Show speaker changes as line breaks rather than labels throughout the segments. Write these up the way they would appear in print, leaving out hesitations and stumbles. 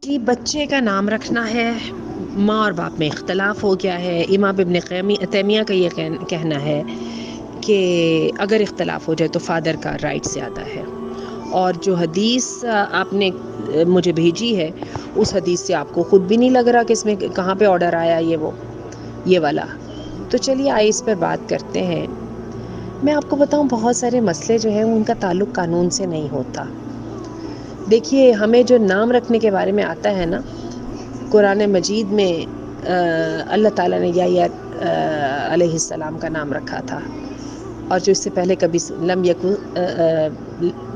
جی بچے کا نام رکھنا ہے، ماں اور باپ میں اختلاف ہو گیا ہے۔ امام ابن تیمیہ کا یہ کہنا ہے کہ اگر اختلاف ہو جائے تو فادر کا رائٹ زیادہ ہے، اور جو حدیث آپ نے مجھے بھیجی ہے اس حدیث سے آپ کو خود بھی نہیں لگ رہا کہ اس میں کہاں پہ آرڈر آیا یہ والا۔ تو چلیے آئے اس پر بات کرتے ہیں۔ میں آپ کو بتاؤں بہت سارے مسئلے جو ہیں ان کا تعلق قانون سے نہیں ہوتا۔ دیکھیے ہمیں جو نام رکھنے کے بارے میں آتا ہے نا، قرآن مجید میں اللہ تعالیٰ نے یحییٰ علیہ السلام کا نام رکھا تھا، اور جو اس سے پہلے کبھی لم یکن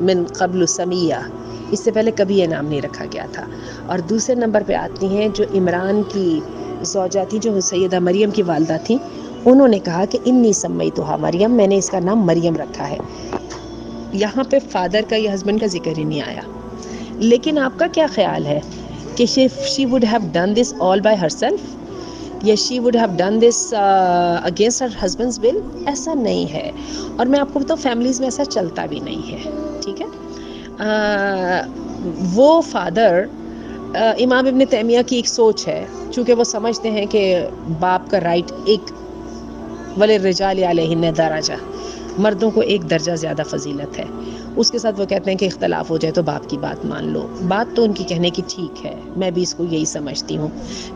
من قبل سمیہ، اس سے پہلے کبھی یہ نام نہیں رکھا گیا تھا۔ اور دوسرے نمبر پہ آتی ہیں جو عمران کی زوجہ تھی، جو سیدہ مریم کی والدہ تھیں، انہوں نے کہا کہ انی سمیتھا مریم، میں نے اس کا نام مریم رکھا ہے۔ یہاں پہ فادر کا یا ہسبینڈ کا ذکر ہی نہیں آیا۔ لیکن آپ کا کیا خیال ہے کہ she would have done this all by herself یا she would have done this against her husband's will؟ ایسا نہیں ہے، اور میں آپ کو بتاؤں فیملیز میں ایسا چلتا بھی نہیں ہے، ٹھیک ہے۔ وہ فادر، امام ابن تیمیہ کی ایک سوچ ہے، چونکہ وہ سمجھتے ہیں کہ باپ کا رائٹ ایک وَلِلرِّجَالِ عَلَيْهِنَّ دَرَجَةٌ، مردوں کو ایک درجہ زیادہ فضیلت ہے۔ اس کے ساتھ وہ کہتے ہیں کہ اختلاف ہو جائے تو باپ کی بات مان لو۔ بات تو ان کی کہنے کی ٹھیک ہے، میں بھی اس کو یہی سمجھتی ہوں،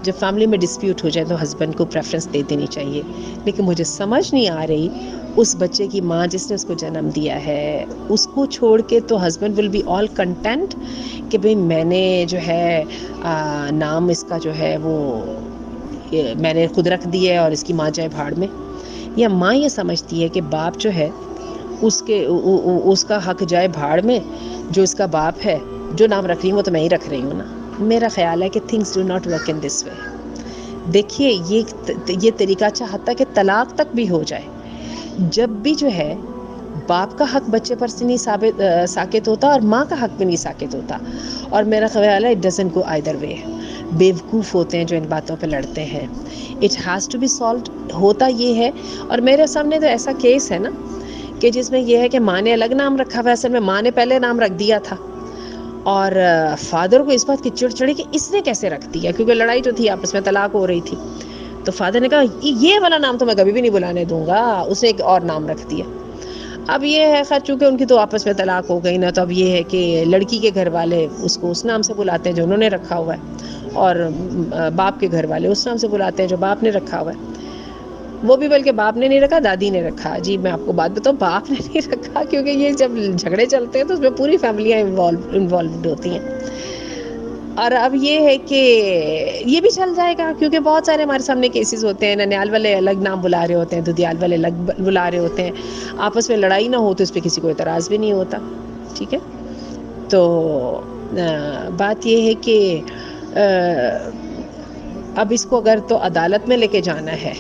جب فیملی میں ڈسپیوٹ ہو جائے تو ہسبینڈ کو پریفرنس دے دینی چاہیے۔ لیکن مجھے سمجھ نہیں آ رہی اس بچے کی ماں جس نے اس کو جنم دیا ہے، اس کو چھوڑ کے تو husband will be all content کہ بھئی میں نے جو ہے نام اس کا جو ہے وہ میں نے خود رکھ دی ہے اور اس کی ماں جائے بھاڑ میں، یا ماں یہ سمجھتی ہے کہ باپ جو ہے اس کا حق جائے بھاڑ میں، جو اس کا باپ ہے، جو نام رکھ رہی ہوں وہ تو میں ہی رکھ رہی ہوں نا۔ میرا خیال ہے کہ things do not work in this way. دیکھیے یہ طریقہ چاہتا کہ طلاق تک بھی ہو جائے، جب بھی جو ہے باپ کا حق بچے پر سے نہیں ساکت ہوتا اور ماں کا حق بھی نہیں ساکت ہوتا، اور میرا خیال ہے it doesn't go either way. بیوقوف ہوتے ہیں جو ان باتوں پہ لڑتے ہیں۔ It has to be solved. ہوتا یہ ہے، اور میرے سامنے تو ایسا کیس ہے نا کہ جس میں یہ ہے کہ ماں نے الگ نام رکھا ہوا، اصل میں ماں نے پہلے نام رکھ دیا تھا، اور فادر کو اس بات کی چڑ چڑی کہ اس نے کیسے رکھ دیا، کیونکہ لڑائی جو تھی آپس میں، طلاق ہو رہی تھی، تو فادر نے کہا یہ والا نام تو میں کبھی بھی نہیں بلانے دوں گا، اس نے ایک اور نام رکھ دیا۔ اب یہ ہے خیر چونکہ ان کی تو آپس میں طلاق ہو گئی نا، تو اب یہ ہے کہ لڑکی کے گھر والے اس کو اس نام سے بلاتے ہیں جو انہوں نے رکھا ہوا ہے، اور باپ کے گھر والے اس نام سے بلاتے ہیں جو باپ نے رکھا ہوا ہے۔ وہ بھی بلکہ باپ نے نہیں رکھا، دادی نے رکھا۔ جی میں آپ کو بات بتاؤں، باپ نے نہیں رکھا، کیونکہ یہ جب جھگڑے چلتے ہیں تو اس میں پوری فیملیاں انوالوڈ ہوتی ہیں۔ اور اب یہ ہے کہ یہ بھی چل جائے گا، کیونکہ بہت سارے ہمارے سامنے کیسز ہوتے ہیں، ننیال والے الگ نام بلا رہے ہوتے ہیں، دودیال والے الگ بلا رہے ہوتے ہیں، آپس میں لڑائی نہ ہو تو اس پہ کسی کو اعتراض بھی نہیں ہوتا، ٹھیک ہے۔ تو بات یہ ہے کہ اب اس کو اگر تو عدالت میں لے کے جانا ہے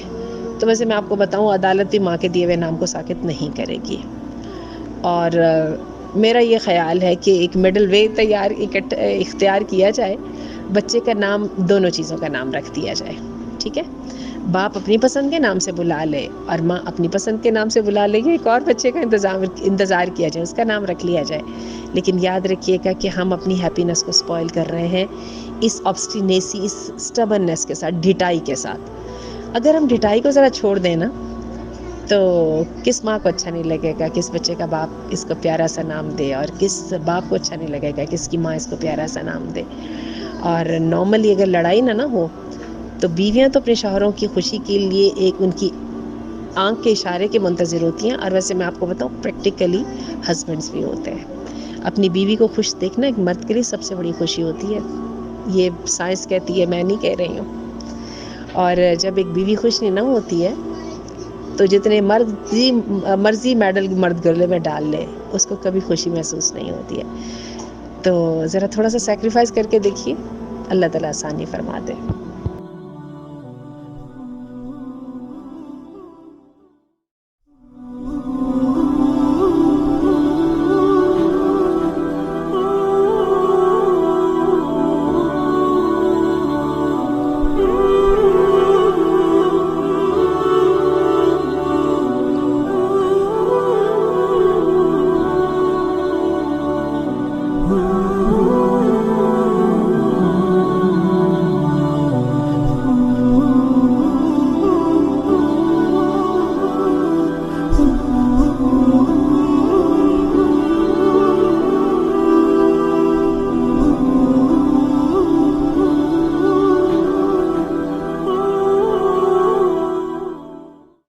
تو ویسے میں آپ کو بتاؤں عدالت بھی ماں کے دیے ہوئے نام کو ساکت نہیں کرے گی، اور میرا یہ خیال ہے کہ ایک مڈل وے اختیار کیا جائے، بچے کا نام دونوں چیزوں کا نام رکھ دیا جائے، ٹھیک ہے۔ باپ اپنی پسند کے نام سے بلا لے اور ماں اپنی پسند کے نام سے بلا لے، ایک اور بچے کا انتظار کیا جائے، اس کا نام رکھ لیا جائے۔ لیکن یاد رکھیے گا کہ ہم اپنی ہیپینس کو سپوائل کر رہے ہیں اس آبسٹینیسی، اس سٹبرنس کے ساتھ، ڈھٹائی کے ساتھ۔ اگر ہم ڈھٹائی کو ذرا چھوڑ دیں نا تو کس ماں کو اچھا نہیں لگے گا کس بچے کا باپ اس کو پیارا سا نام دے، اور کس باپ کو اچھا نہیں لگے گا کس کی ماں اس کو پیارا سا نام دے۔ اور نارملی اگر لڑائی نہ ہو تو بیویاں تو اپنے شوہروں کی خوشی کے لیے ایک ان کی آنکھ کے اشارے کے منتظر ہوتی ہیں، اور ویسے میں آپ کو بتاؤں پریکٹیکلی ہسبینڈس بھی ہوتے ہیں۔ اپنی بیوی کو خوش دیکھنا ایک مرد کے لیے سب سے بڑی خوشی ہوتی ہے، یہ سائنس کہتی ہے، میں نہیں کہہ رہی ہوں۔ اور جب ایک بیوی خوش نہیں نہ ہوتی ہے تو جتنے مرضی میڈل مرد گلے میں ڈال لے اس کو کبھی خوشی محسوس نہیں ہوتی ہے۔ تو ذرا تھوڑا سا سیکریفائز کر کے دیکھیے، اللہ تعالیٰ آسانی فرما دے۔